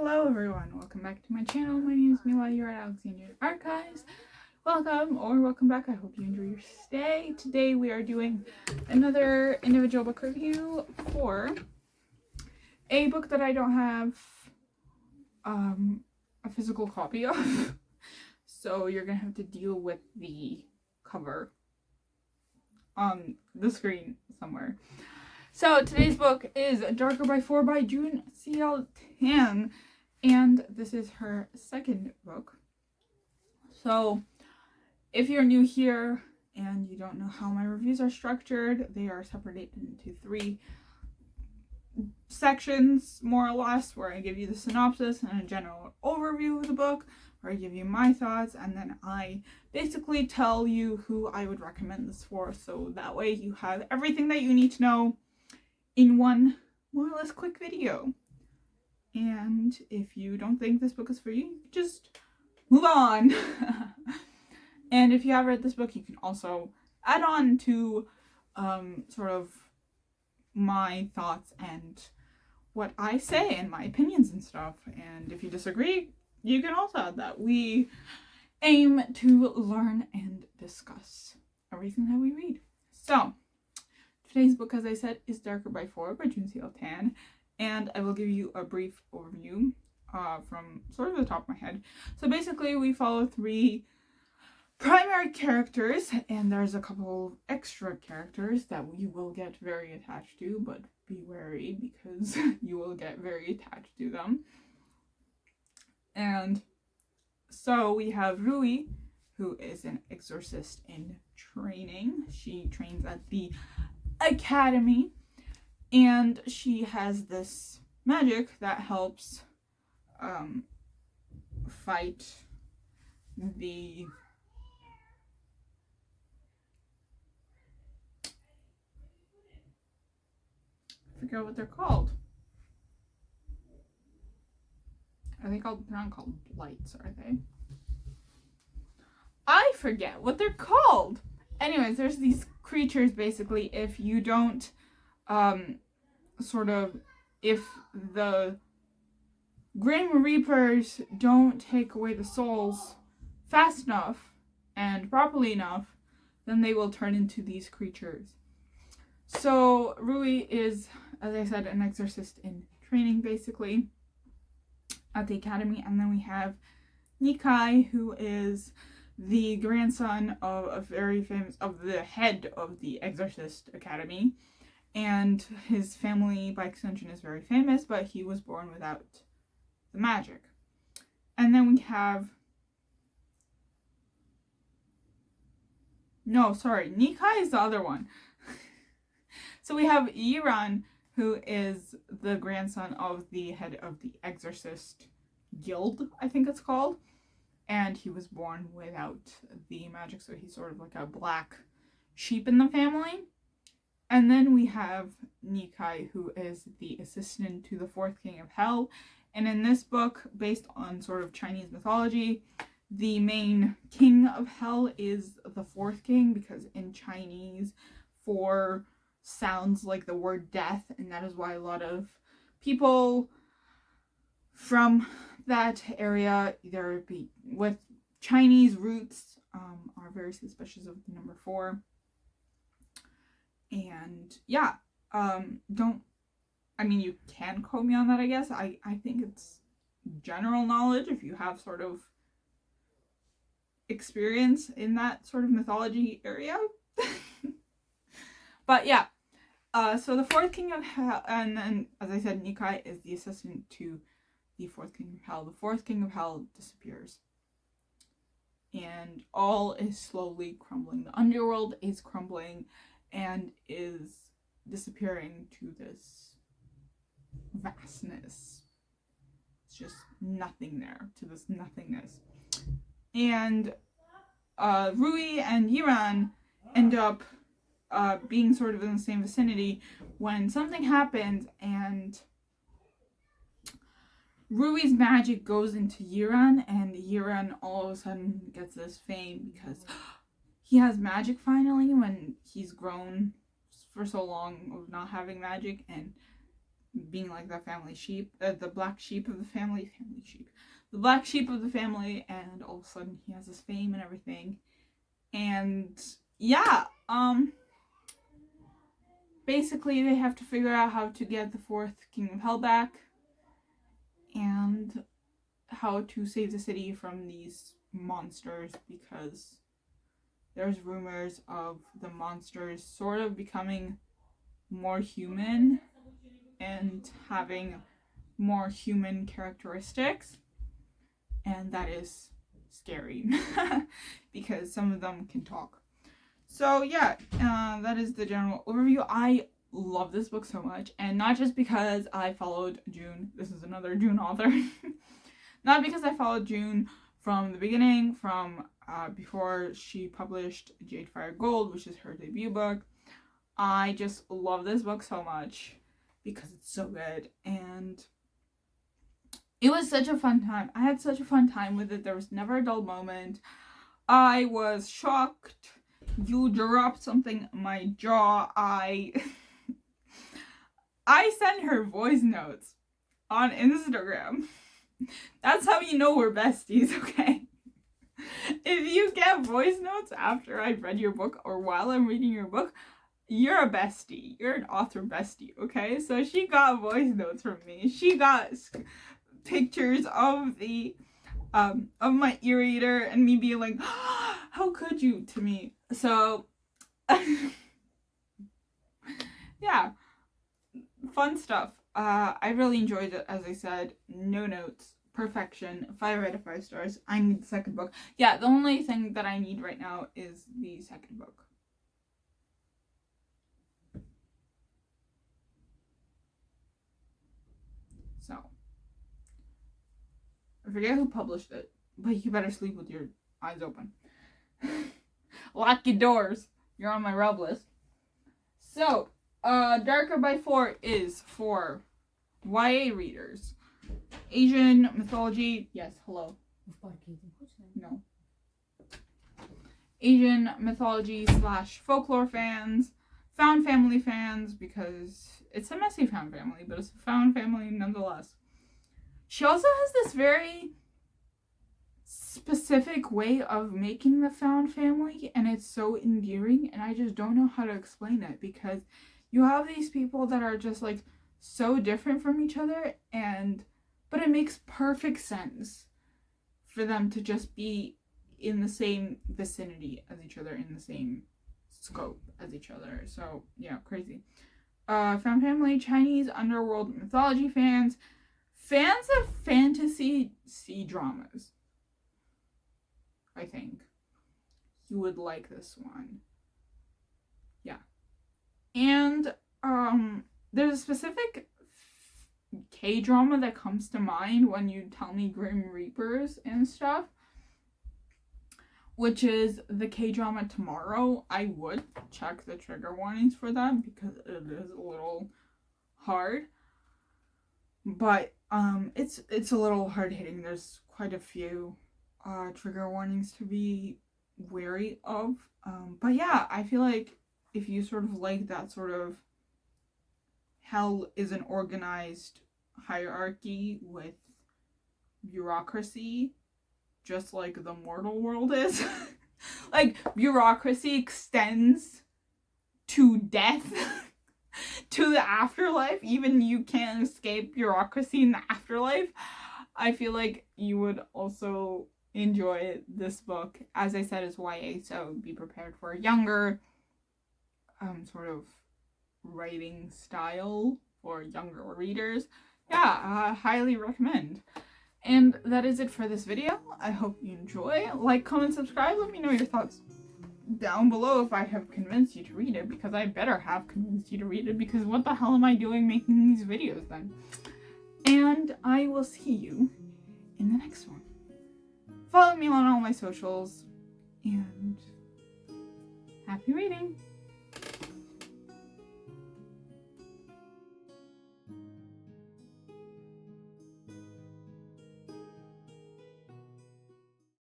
Hello everyone, welcome back to my channel. My name is Mila, you're at Alexandrian Archives. Welcome back. I hope you enjoy your stay. Today we are doing another individual book review for a book that I don't have a physical copy of. So you're gonna have to deal with the cover on the screen somewhere. So today's book is Darker by 4 by June C.L. Tan, and this is her second book. So if you're new here and you don't know how my reviews are structured, they are separated into 3 sections, more or less, where I give you the synopsis and a general overview of the book, where I give you my thoughts, and then I basically tell you who I would recommend this for, so that way you have everything that you need to know in one more or less quick video. And if you don't think this book is for you, just move on. And if you have read this book, you can also add on to sort of my thoughts and what I say and my opinions and stuff. And if you disagree, you can also add that. We aim to learn and discuss everything that we read. So today's book, as I said, is Darker by 4 by June C.L. Tan, and I will give you a brief overview from sort of the top of my head. So basically, we follow 3 primary characters, and there's a couple extra characters that you will get very attached to, but be wary because you will get very attached to them. And so we have Rui, who is an exorcist in training. She trains at the academy, and she has this magic that helps fight the I forget what they're called. Are they called? They're not called blights, are they? I forget what they're called. Anyways, there's these creatures, basically, if you don't if the Grim Reapers don't take away the souls fast enough and properly enough, then they will turn into these creatures. So Rui is, as I said, an exorcist in training, basically, at the academy. And then we have Nikai, who is the grandson of the head of the Exorcist Academy, and his family by extension is very famous, but he was born without the magic. And then we have Nikai is the other one. So we have Yiran, who is the grandson of the head of the Exorcist Guild, I think it's called. And he was born without the magic, so he's sort of like a black sheep in the family. And then we have Nikai, who is the assistant to the 4th King of Hell. And in this book, based on sort of Chinese mythology, the main king of hell is the 4th king, because in Chinese, 4 sounds like the word death, and that is why a lot of people from that area, either be with Chinese roots, are very suspicious of the number 4. And yeah, you can quote me on that, I guess. I think it's general knowledge if you have sort of experience in that sort of mythology area. But yeah, so the 4th King of Hell, and then, as I said, Nikai is the assistant to the 4th King of Hell. The 4th King of Hell disappears, and all is slowly crumbling. The underworld is crumbling and is disappearing to this vastness. It's just nothing there, to this nothingness. And Rui and Yiran end up being sort of in the same vicinity when something happens, and Rui's magic goes into Yiran, and Yiran all of a sudden gets this fame because he has magic finally, when he's grown for so long of not having magic. And being like the family sheep, the black sheep of the family sheep, the black sheep of the family, and all of a sudden he has his fame and everything. And yeah, basically they have to figure out how to get the fourth Kingdom of Hell back, and how to save the city from these monsters, because there's rumors of the monsters sort of becoming more human and having more human characteristics, and that is scary because some of them can talk. So yeah, that is the general overview. I love this book so much, and not just because I followed June. This is another June author. Not because I followed June from the beginning, from before she published Jade Fire Gold, which is her debut book. I just love this book so much because it's so good, and it was such a fun time. I had such a fun time with it. There was never a dull moment. I was shocked. You dropped something in my jaw. I sent her voice notes on Instagram. That's how you know we're besties, okay? If you get voice notes after I've read your book or while I'm reading your book, you're a bestie. You're an author bestie, okay? So she got voice notes from me. She got pictures of the of my e-reader and me being like, oh, how could you, to me. So yeah, fun stuff. I really enjoyed it. As I said, no notes, perfection, 5 out of 5 stars. I need the second book. Yeah, the only thing that I need right now is the second book. So I forget who published it, but you better sleep with your eyes open. Lock your doors. You're on my rub list. So, Darker by 4 is for YA readers. Asian mythology. Yes, hello. No. Asian mythology / folklore fans. Found family fans, because it's a messy found family, but it's a found family nonetheless. She also has this very specific way of making the found family, and it's so endearing, and I just don't know how to explain it, because you have these people that are just like so different from each other, but it makes perfect sense for them to just be in the same vicinity as each other, in the same scope as each other. So yeah, crazy. Found family, Chinese underworld mythology fans of fantasy C-dramas, I think you would like this one. Yeah. And there's a specific K-drama that comes to mind when you tell me Grim Reapers and stuff, which is the K-drama Tomorrow. I would check the trigger warnings for that because it is a little hard. But it's a little hard hitting. There's quite a few trigger warnings to be wary of. But yeah, I feel like if you sort of like that sort of hell is an organized hierarchy with bureaucracy, just like the mortal world is. Like, bureaucracy extends to death, to the afterlife. Even you can't escape bureaucracy in the afterlife. I feel like you would also enjoy this book. As I said, it's YA, so be prepared for a younger sort of writing style for younger readers. Yeah, I highly recommend. And that is it for this video. I hope you enjoy. Like, comment, subscribe. Let me know your thoughts down below if I have convinced you to read it, because I better have convinced you to read it, because what the hell am I doing making these videos then? And I will see you in the next one. Follow me on all my socials, and happy reading!